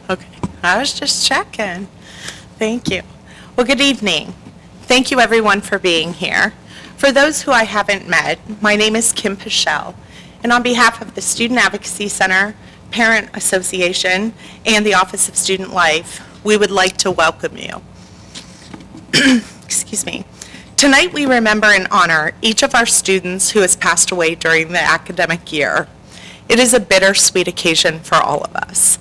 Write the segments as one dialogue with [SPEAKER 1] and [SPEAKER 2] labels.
[SPEAKER 1] Okay, I was just checking. Thank you. Well, good evening. Thank you everyone for being here. For those who I haven't met, my name is Kim Pichelle, and on behalf of the Student Advocacy Center, Parent Association, and the Office of Student Life, we would like to welcome you. Excuse me. Tonight we remember and honor each of our students who has passed away during the academic year. It is a bittersweet occasion for all of us.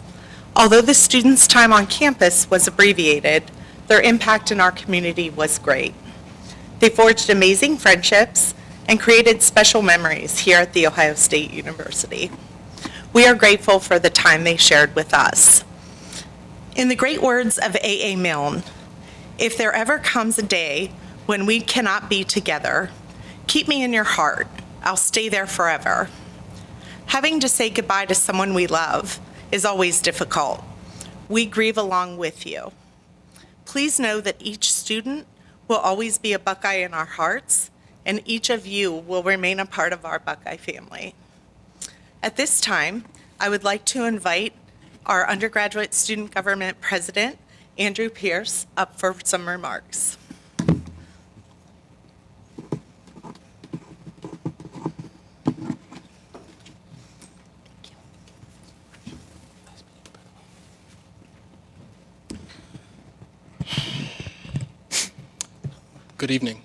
[SPEAKER 1] Although the students' time on campus was abbreviated, their impact in our community was great. They forged amazing friendships and created special memories here at The Ohio State University. We are grateful for the time they shared with us. In the great words of A. A. Milne, if there ever comes a day when we cannot be together, keep me in your heart. I'll stay there forever. Having to say goodbye to someone we love is always difficult. We grieve along with you. Please know that each student will always be a Buckeye in our hearts, and each of you will remain a part of our Buckeye family. At this time, I would like to invite our undergraduate student government president, Andrew Pierce, up for some remarks.
[SPEAKER 2] Good evening.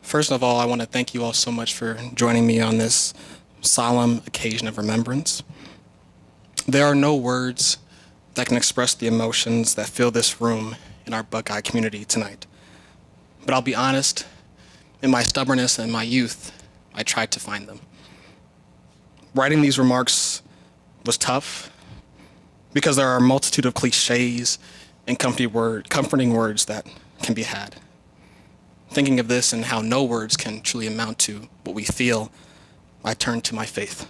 [SPEAKER 2] First of all, I want to thank you all so much for joining me on this solemn occasion of remembrance. There are no words that can express the emotions that fill this room in our Buckeye community tonight. But I'll be honest, in my stubbornness and my youth, I tried to find them. Writing these remarks was tough because there are a multitude of cliches and comforting words that can be had. Thinking of this and how no words can truly amount to what we feel, I turned to my faith.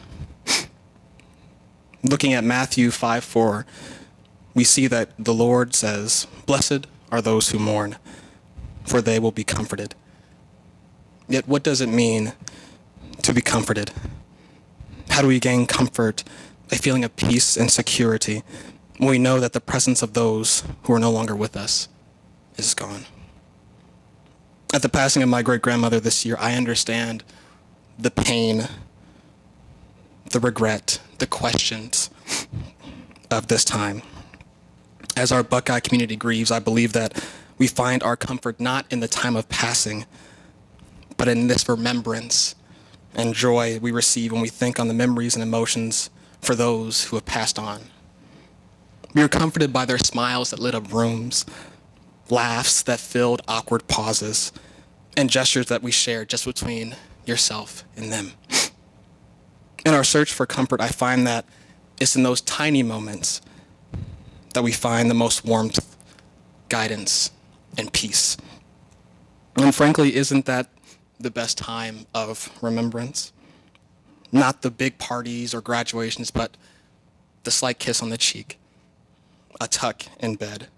[SPEAKER 2] Looking at Matthew 5:4, we see that the Lord says, "Blessed are those who mourn, for they will be comforted." Yet what does it mean to be comforted? How do we gain comfort, a feeling of peace and security, when we know that the presence of those who are no longer with us is gone? At the passing of my great-grandmother this year, I understand the pain, the regret, the questions of this time. As our Buckeye community grieves, I believe that we find our comfort not in the time of passing, but in this remembrance and joy we receive when we think on the memories and emotions for those who have passed on. We are comforted by their smiles that lit up rooms, laughs that filled awkward pauses, and gestures that we shared just between yourself and them. In our search for comfort, I find that it's in those tiny moments that we find the most warmth, guidance, and peace. And frankly, isn't that the best time of remembrance? Not the big parties or graduations, but the slight kiss on the cheek, a tuck in bed.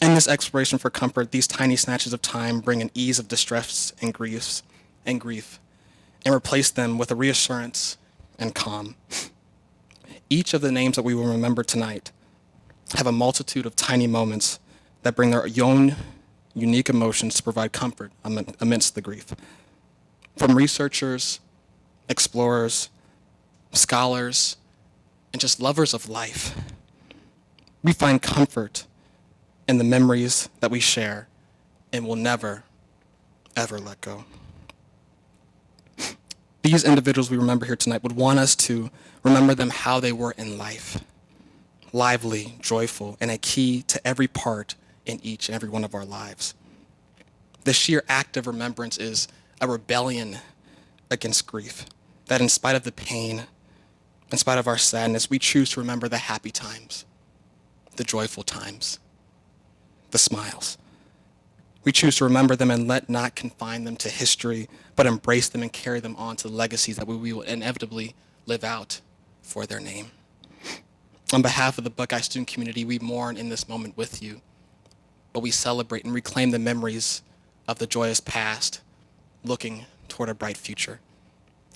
[SPEAKER 2] In this exploration for comfort, these tiny snatches of time bring an ease of distress and grief, and replace them with a reassurance and calm. Each of the names that we will remember tonight have a multitude of tiny moments that bring their own unique emotions to provide comfort amidst the grief. From researchers, explorers, scholars, and just lovers of life, we find comfort in the memories that we share and will never, ever let go. These individuals we remember here tonight would want us to remember them how they were in life. Lively, joyful, and a key to every part in each and every one of our lives. The sheer act of remembrance is a rebellion against grief, that in spite of the pain, in spite of our sadness, we choose to remember the happy times, the joyful times, the smiles. We choose to remember them and let not confine them to history, but embrace them and carry them on to the legacies that we will inevitably live out for their name. On behalf of the Buckeye student community, we mourn in this moment with you, but we celebrate and reclaim the memories of the joyous past, looking toward a bright future.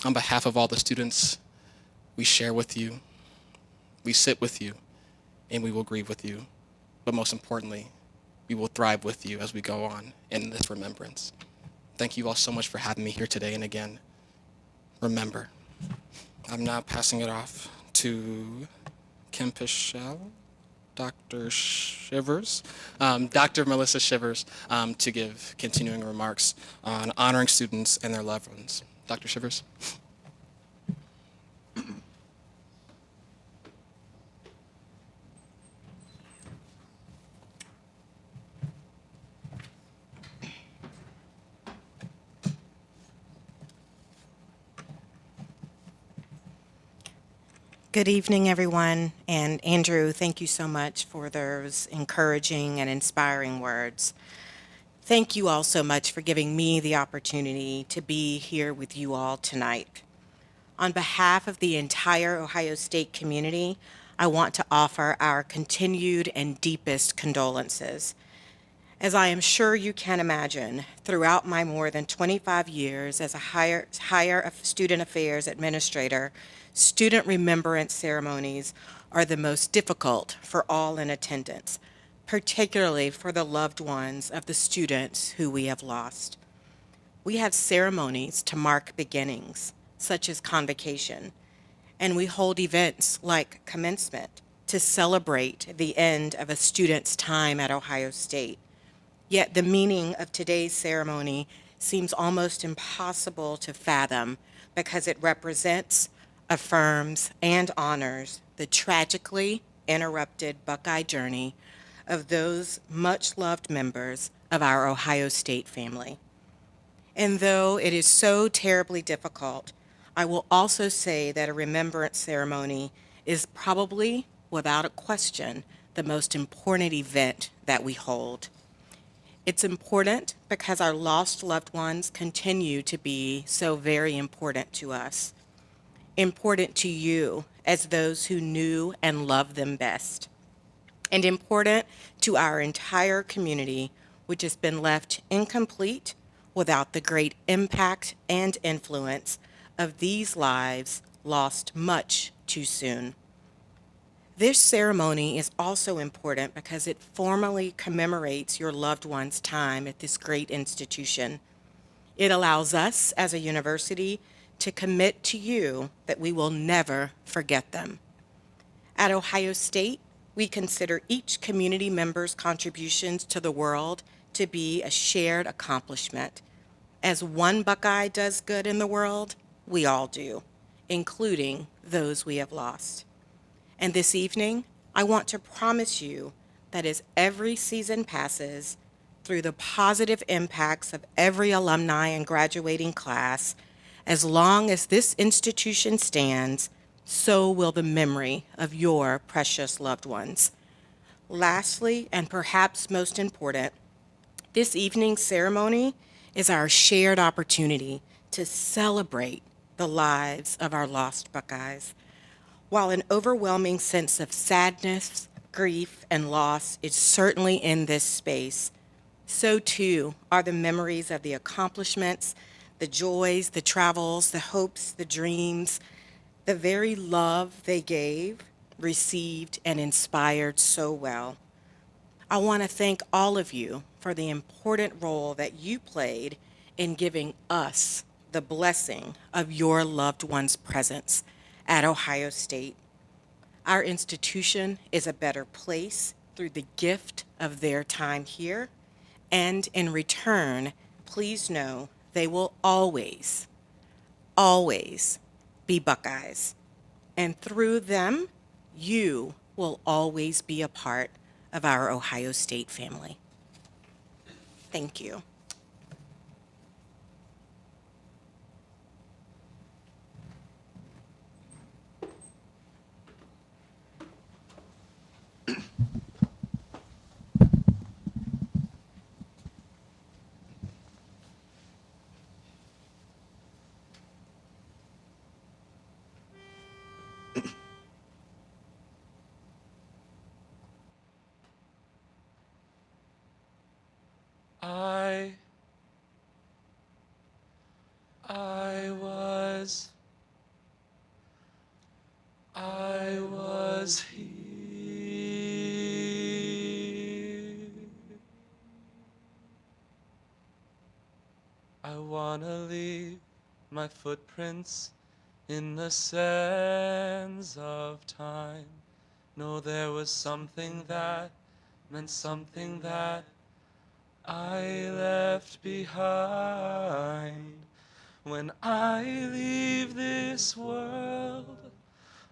[SPEAKER 2] On behalf of all the students we share with you, We sit with you, and we will grieve with you. But most importantly, we will thrive with you as we go on in this remembrance. Thank you all so much for having me here today. And again, remember. I'm now passing it off to Kim Pichelle, Dr. Shivers, Dr. Melissa Shivers, to give continuing remarks on honoring students and their loved ones. Dr. Shivers.
[SPEAKER 3] Good evening, everyone. And Andrew, thank you so much for those encouraging and inspiring words. Thank you all so much for giving me the opportunity to be here with you all tonight. On behalf of the entire Ohio State community, I want to offer our continued and deepest condolences. As I am sure you can imagine, throughout my more than 25 years as a higher student affairs administrator, student remembrance ceremonies are the most difficult for all in attendance, particularly for the loved ones of the students who we have lost. We have ceremonies to mark beginnings, such as convocation, and we hold events like commencement to celebrate the end of a student's time at Ohio State. Yet the meaning of today's ceremony seems almost impossible to fathom because it represents, affirms, and honors the tragically interrupted Buckeye journey of those much-loved members of our Ohio State family. And though it is so terribly difficult, I will also say that a remembrance ceremony is probably, without a question, the most important event that we hold. It's important because our lost loved ones continue to be so very important to us, important to you as those who knew and loved them best, and important to our entire community, which has been left incomplete without the great impact and influence of these lives lost much too soon. This ceremony is also important because it formally commemorates your loved one's time at this great institution. It allows us as a university to commit to you that we will never forget them. At Ohio State, we consider each community member's contributions to the world to be a shared accomplishment. As one Buckeye does good in the world, we all do, including those we have lost. And this evening, I want to promise you that as every season passes, through the positive impacts of every alumni and graduating class, as long as this institution stands, so will the memory of your precious loved ones. Lastly, and perhaps most important, this evening's ceremony is our shared opportunity to celebrate the lives of our lost Buckeyes. While an overwhelming sense of sadness, grief, and loss is certainly in this space, so too are the memories of the accomplishments, the joys, the travels, the hopes, the dreams, the very love they gave, received, and inspired so well. I want to thank all of you for the important role that you played in giving us the blessing of your loved one's presence at Ohio State. Our institution is a better place through the gift of their time here, and in return, please know they will always, always be Buckeyes. And through them, you will always be a part of our Ohio State family. Thank you.
[SPEAKER 4] I I was was here. I wanna leave my footprints in the sands of time. Know there was something that meant something that I left behind. When I leave this world,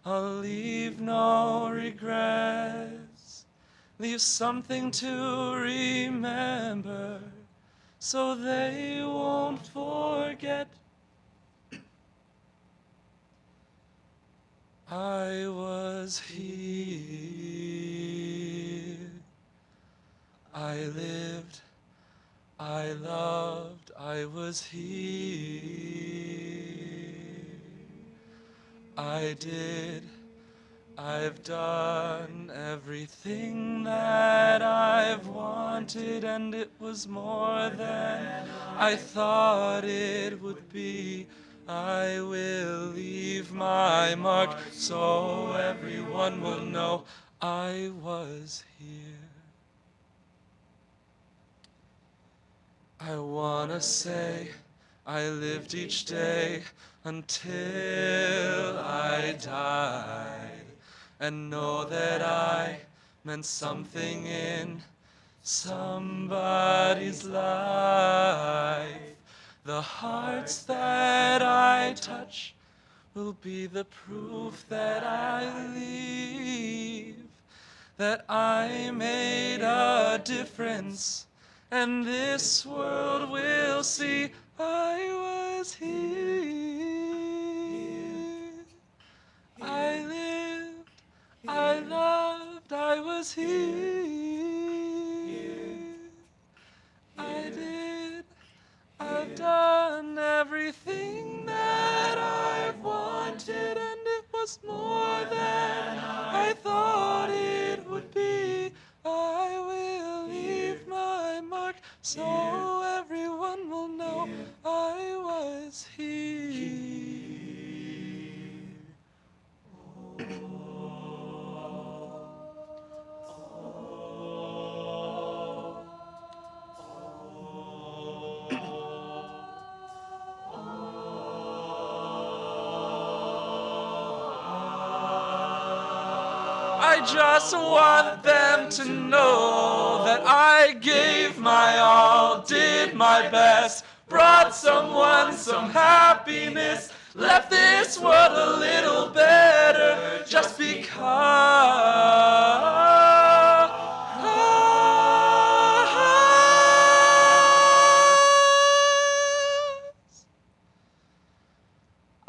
[SPEAKER 4] I'll leave no regrets. Leave something to remember so they won't forget. I was here. I lived, I loved, I was here. I did, I've done everything that I've wanted, and it was more than I thought it would be. I will leave my mark so everyone will know I was here. I wanna say I lived each day until I died, and know that I meant something in somebody's life. The hearts that I touch will be the proof that I leave, that I made a difference, and this world will see I was here. I lived, I loved, I was here. I did, I've done everything that I've wanted, and it was more than I thought it would be. I will leave my mark so everyone will know I was here. I just want them to know that I gave my all, did my best, brought someone some happiness, left this world a little better just because.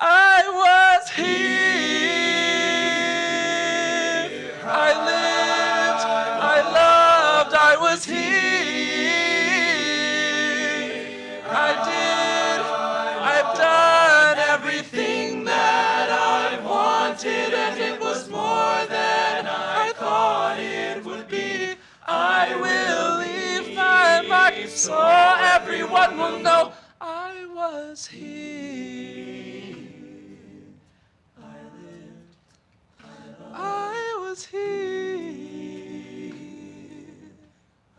[SPEAKER 4] I was here. I lived, I loved, I was here. I did, I've done everything that I wanted, and it was more than I thought it would be. I will leave my mark so everyone will know I was here. I was here.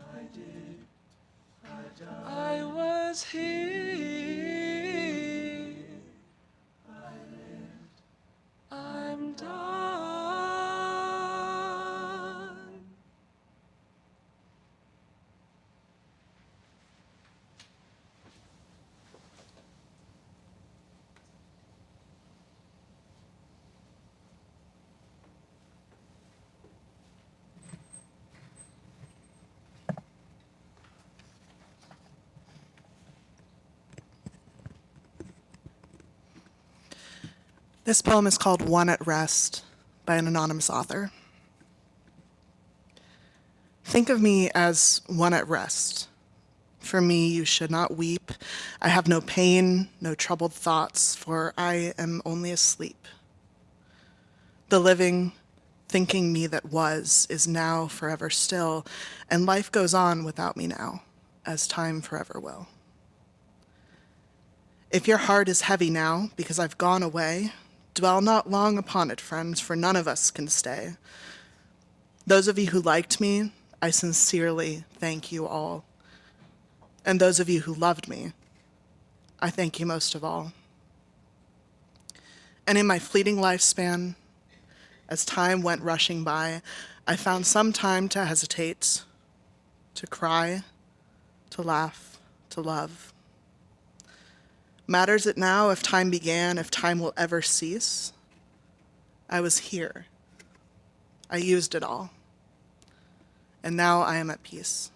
[SPEAKER 4] I did. I was here. I lived. I'm done.
[SPEAKER 5] This poem is called One at Rest by an anonymous author. Think of me as one at rest. For me, you should not weep. I have no pain, no troubled thoughts, for I am only asleep. The living, thinking me that was, is now forever still, and life goes on without me now, as time forever will. If your heart is heavy now because I've gone away, Dwell not long upon it, friends, for none of us can stay. Those of you who liked me, I sincerely thank you all. And those of you who loved me, I thank you most of all. And in my fleeting lifespan, as time went rushing by, I found some time to hesitate, to cry, to laugh, to love. Matters it now if time began, if time will ever cease? I was here. I used it all. And now I am at peace.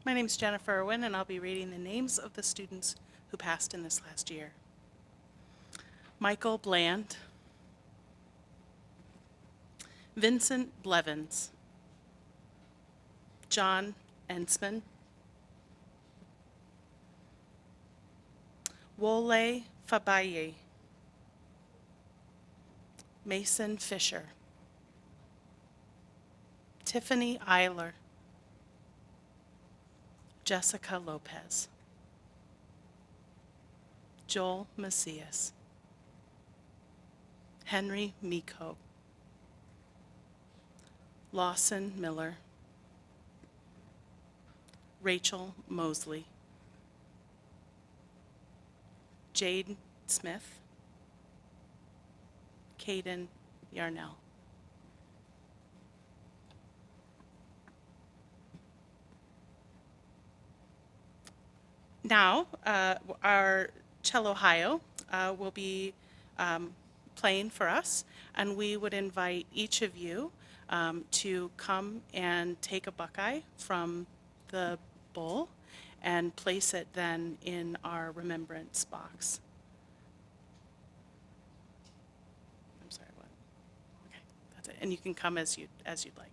[SPEAKER 6] My name is Jennifer Irwin, and I'll be reading the names of the students who passed in this last year. Michael Bland, Vincent Blevins, John Ensman, Wole Fabaye, Mason Fisher, Tiffany Eiler, Jessica Lopez, Joel Macias, Henry Miko, Lawson Miller, Rachel Mosley, Jade Smith, Caden Yarnell. Now, our Cello Ohio will be playing for us, and we would invite each of you to come and take a Buckeye from the bowl and place it then in our remembrance box. I'm sorry, what? Okay, that's it. And you can come as you'd like.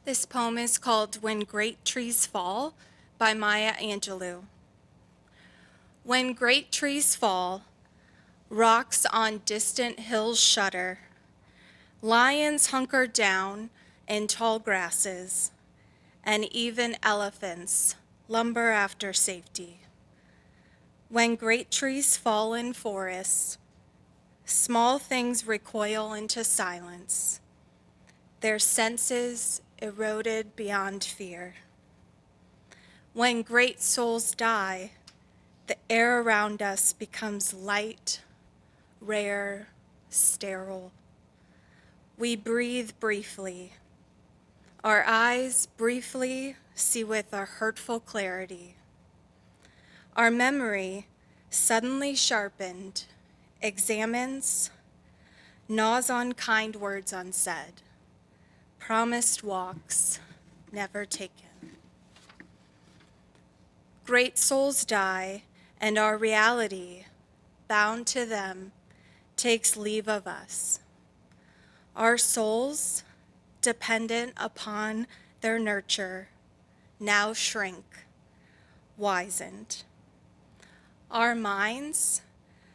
[SPEAKER 7] This poem is called When Great Trees Fall by Maya Angelou. When great trees fall, rocks on distant hills shudder, lions hunker down in tall grasses, and even elephants lumber after safety. When great trees fall in forests, small things recoil into silence, their senses eroded beyond fear. When great souls die, the air around us becomes light, rare, sterile. We breathe briefly. Our eyes briefly see with a hurtful clarity. Our memory, suddenly sharpened, examines, gnaws on kind words unsaid, promised walks never taken. Great souls die, and our reality, bound to them, takes leave of us. Our souls, dependent upon their nurture, now shrink, wizened. Our minds,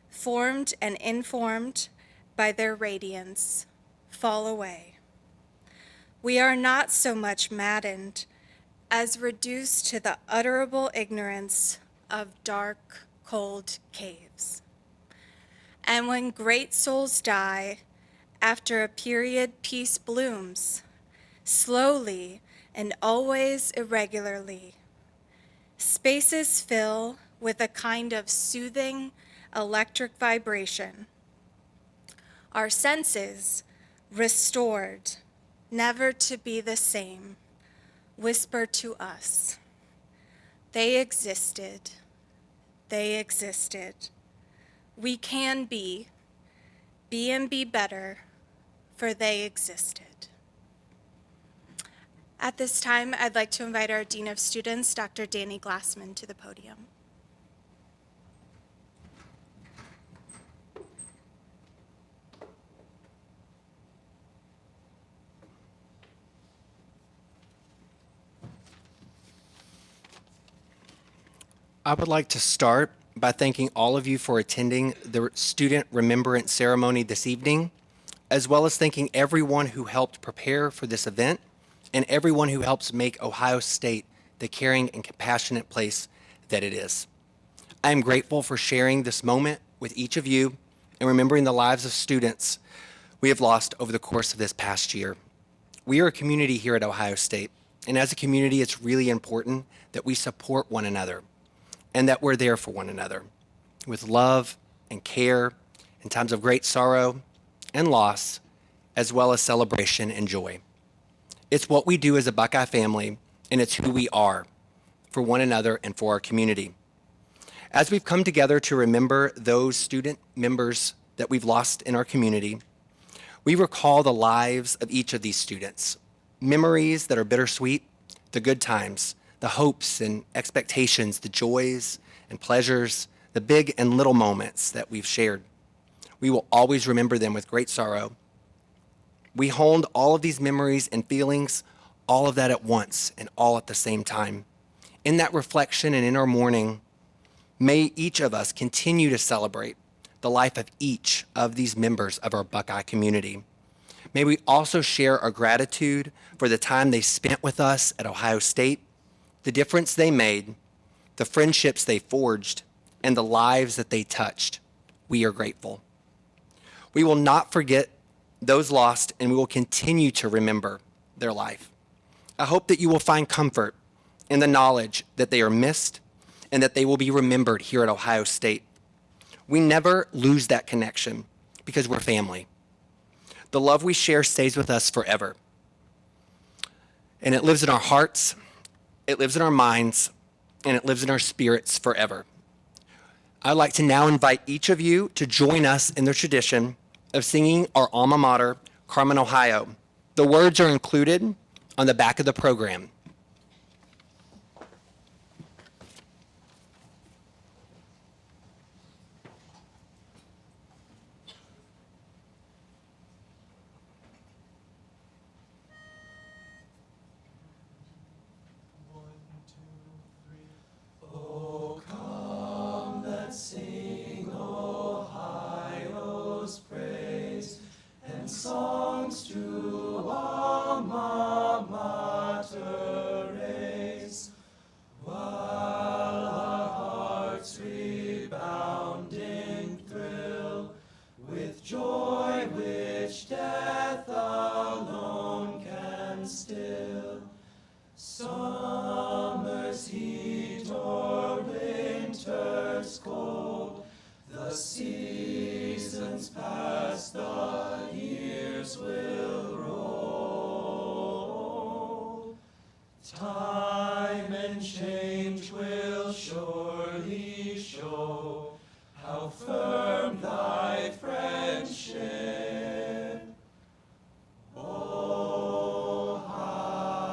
[SPEAKER 7] formed and informed by their radiance, fall away. We are not so much maddened as reduced to the utterable ignorance of dark, cold caves. And when great souls die, after a period peace blooms, slowly and always irregularly. Spaces fill with a kind of soothing electric vibration. Our senses, restored, never to be the same, whisper to us, they existed, they existed. We can be and be better, for they existed. At this time, I'd like to invite our Dean of Students, Dr. Danny Glassman, to the podium.
[SPEAKER 8] I would like to start by thanking all of you for attending the student remembrance ceremony this evening, as well as thanking everyone who helped prepare for this event and everyone who helps make Ohio State the caring and compassionate place that it is. I am grateful for sharing this moment with each of you and remembering the lives of students we have lost over the course of this past year. We are a community here at Ohio State, and as a community, it's really important that we support one another and that we're there for one another with love and care in times of great sorrow and loss, as well as celebration and joy. It's what we do as a Buckeye family, and it's who we are for one another and for our community. As we've come together to remember those student members that we've lost in our community, we recall the lives of each of these students, memories that are bittersweet, the good times, the hopes and expectations, the joys and pleasures, the big and little moments that we've shared. We will always remember them with great sorrow. We hold all of these memories and feelings, all of that at once and all at the same time. In that reflection and in our mourning, may each of us continue to celebrate the life of each of these members of our Buckeye community. May we also share our gratitude for the time they spent with us at Ohio State, the difference they made, the friendships they forged, and the lives that they touched. We are grateful. We will not forget those lost, and we will continue to remember their life. I hope that you will find comfort in the knowledge that they are missed and that they will be remembered here at Ohio State. We never lose that connection because we're family. The love we share stays with us forever. And it lives in our hearts, it lives in our minds, and it lives in our spirits forever. I'd like to now invite each of you to join us in the tradition of singing our alma mater, Carmen, Ohio. The words are included on the back of the program.
[SPEAKER 4] Summer's heat or winter's cold, the seasons pass, the years will roll. Time and change will surely show how firm thy friendship. Oh, hi-ho.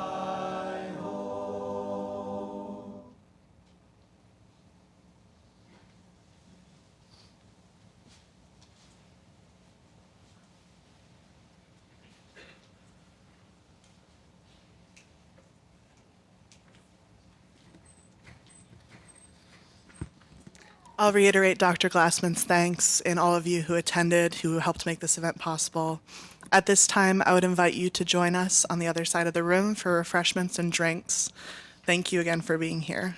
[SPEAKER 5] I'll reiterate Dr. Glassman's thanks and all of you who attended, who helped make this event possible. At this time, I would invite you to join us on the other side of the room for refreshments and drinks. Thank you again for being here.